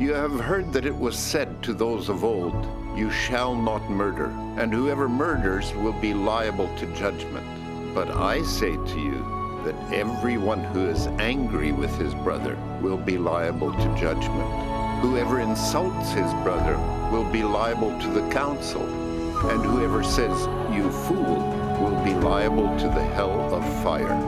You have heard that it was said to those of old, 'You shall not murder,' and whoever murders will be liable to judgment. But I say to you that everyone who is angry with his brother will be liable to judgment. Whoever insults his brother will be liable to the council, and whoever says, 'You fool,' will be liable to the hell of fire.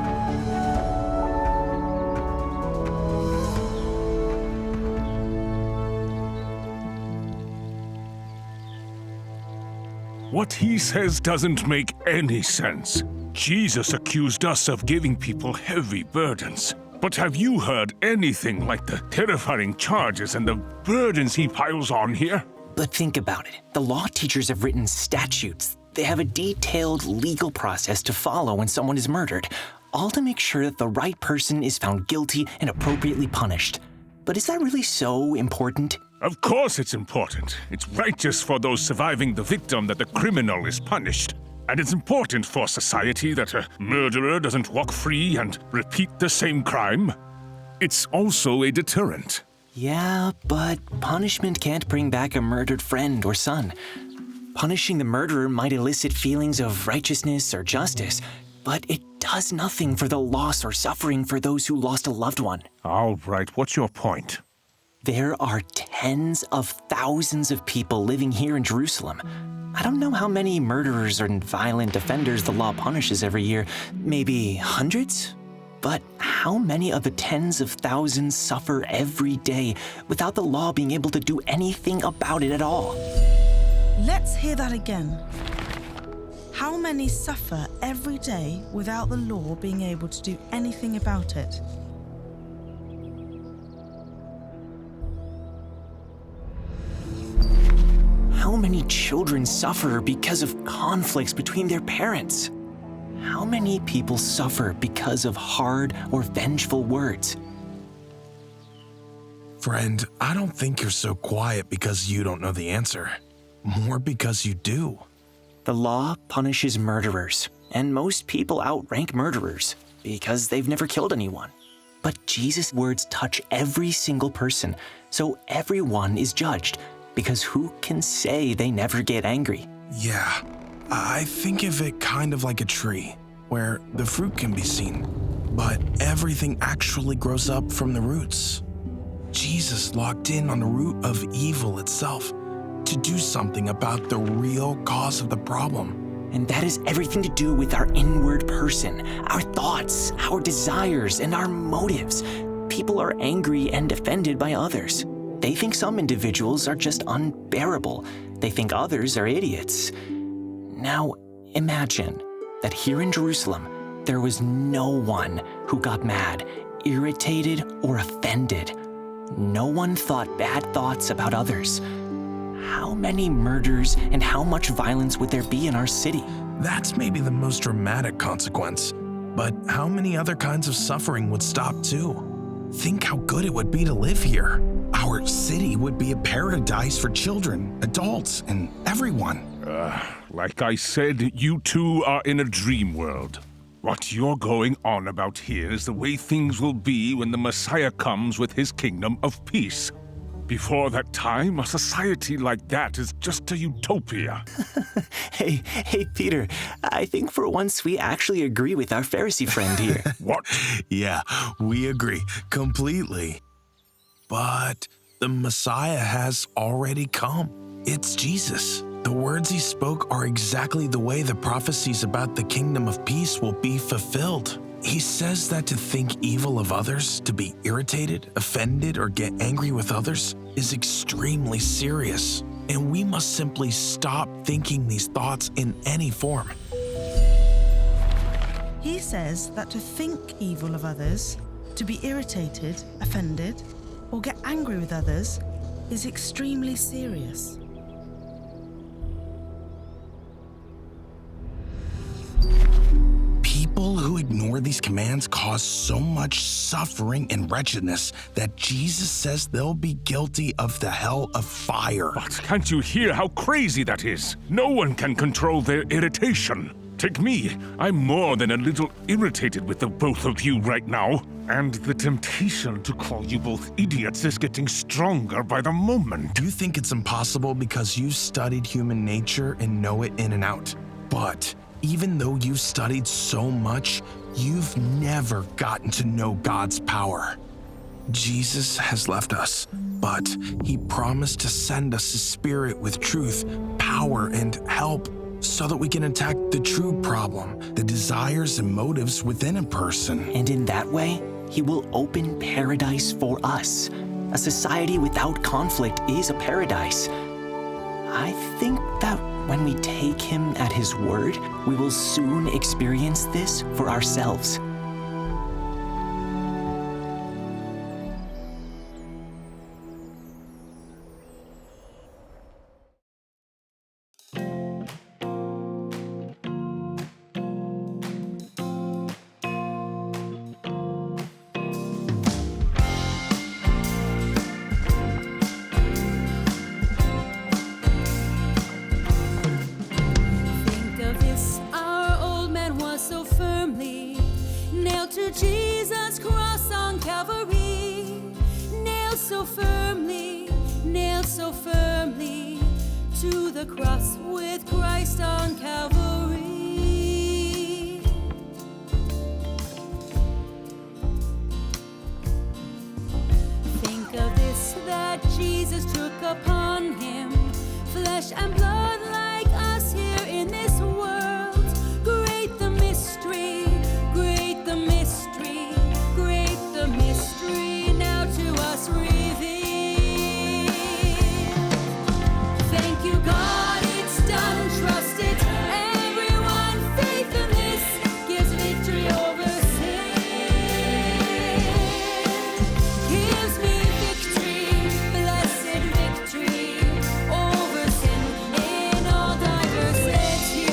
What he says doesn't make any sense. Jesus accused us of giving people heavy burdens. But have you heard anything like the terrifying charges and the burdens he piles on here? But think about it. The law teachers have written statutes. They have a detailed legal process to follow when someone is murdered, all to make sure that the right person is found guilty and appropriately punished. But is that really so important? Of course it's important. It's righteous for those surviving the victim that the criminal is punished. And it's important for society that a murderer doesn't walk free and repeat the same crime. It's also a deterrent. Yeah, but punishment can't bring back a murdered friend or son. Punishing the murderer might elicit feelings of righteousness or justice, but it does nothing for the loss or suffering for those who lost a loved one. All right, what's your point? There are tens of thousands of people living here in Jerusalem. I don't know how many murderers and violent offenders the law punishes every year, maybe hundreds? But how many of the tens of thousands suffer every day without the law being able to do anything about it at all? Let's hear that again. How many suffer every day without the law being able to do anything about it? How many children suffer because of conflicts between their parents? How many people suffer because of hard or vengeful words? Friend, I don't think you're so quiet because you don't know the answer. More because you do. The law punishes murderers, and most people outrank murderers because they've never killed anyone. But Jesus' words touch every single person, so everyone is judged, because who can say they never get angry? Yeah, I think of it kind of like a tree, where the fruit can be seen, but everything actually grows up from the roots. Jesus locked in on the root of evil itself to do something about the real cause of the problem. And that has everything to do with our inward person, our thoughts, our desires, and our motives. People are angry and offended by others. They think some individuals are just unbearable. They think others are idiots. Now, imagine that here in Jerusalem, there was no one who got mad, irritated, or offended. No one thought bad thoughts about others. How many murders and how much violence would there be in our city? That's maybe the most dramatic consequence, but how many other kinds of suffering would stop too? Think how good it would be to live here. Our city would be a paradise for children, adults, and everyone. Like I said, you two are in a dream world. What you're going on about here is the way things will be when the Messiah comes with his kingdom of peace. Before that time, a society like that is just a utopia. Hey, Peter, I think for once we actually agree with our Pharisee friend here. What? Yeah, we agree completely. But the Messiah has already come. It's Jesus. The words he spoke are exactly the way the prophecies about the kingdom of peace will be fulfilled. He says that to think evil of others, to be irritated, offended, or get angry with others is extremely serious. And we must simply stop thinking these thoughts in any form. He says that to think evil of others, to be irritated, offended, or get angry with others is extremely serious. People who ignore these commands cause so much suffering and wretchedness that Jesus says they'll be guilty of the hell of fire. But can't you hear how crazy that is? No one can control their irritation. Take me. I'm more than a little irritated with the both of you right now. And the temptation to call you both idiots is getting stronger by the moment. You think it's impossible because you studied human nature and know it in and out. But even though you've studied so much, you've never gotten to know God's power. Jesus has left us, but he promised to send us his Spirit with truth, power, and help so that we can attack the true problem, the desires and motives within a person. And in that way, he will open paradise for us. A society without conflict is a paradise. I think that when we take him at his word, we will soon experience this for ourselves. To Jesus' cross on Calvary, nailed so firmly to the cross with Christ on Calvary. Think of this, that Jesus took upon him flesh and blood like us here in this world. Great the mystery, great the mystery, great the mystery now to us revealed. Thank you, God, it's done, trust it, everyone, faith in this gives victory over sin. Gives me victory, blessed victory over sin in all diversity.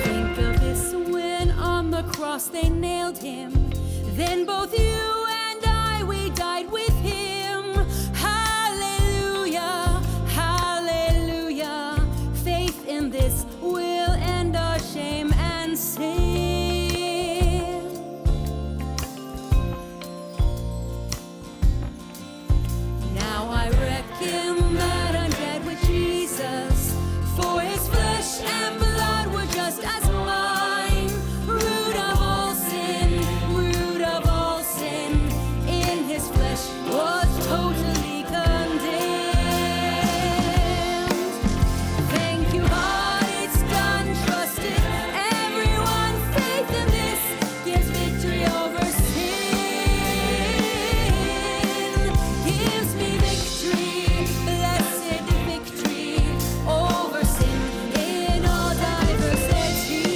Think of this, when on the cross they nailed him, then both you and I, we died with him. Hallelujah, hallelujah. Faith in this will end our shame and sin. Now I reckon that I'm dead with Jesus, for his flesh and blood were just as mine. Root of all sin, in his flesh was totally condemned. Thank you, God, it's done, trust it, everyone, faith in this gives victory over sin. Gives me victory, blessed victory over sin in all diversity.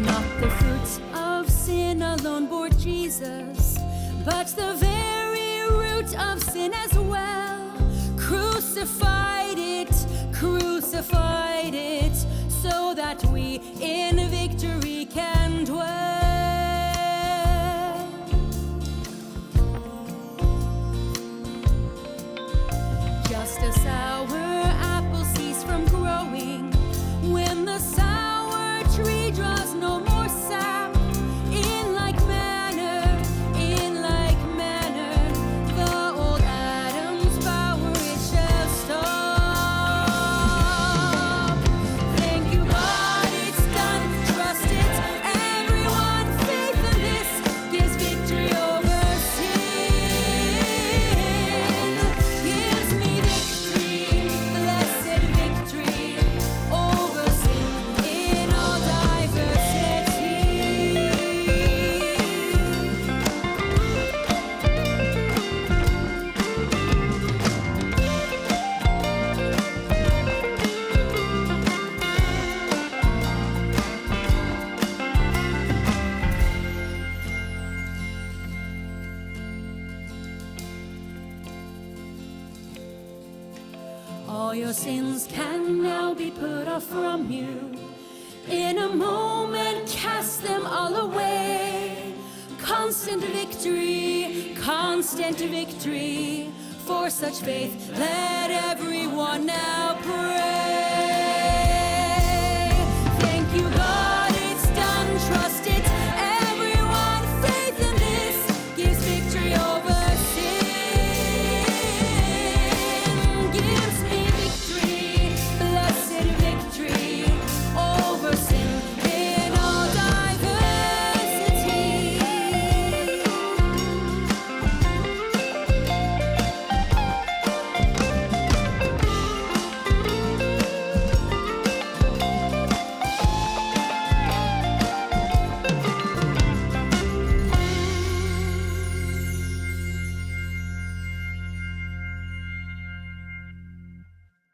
Not the fruits of sin alone bore Jesus, but the very root of sin as well. Crucified it, so that we in victory can dwell. Just a sour apple cease from growing when the sour tree draws no more sap. In like manner, the old Adam's power it shall stop. Thank you, God, it's done, trust it, far from you. In a moment, cast them all away. Constant victory, constant victory. For such faith, let everyone now pray.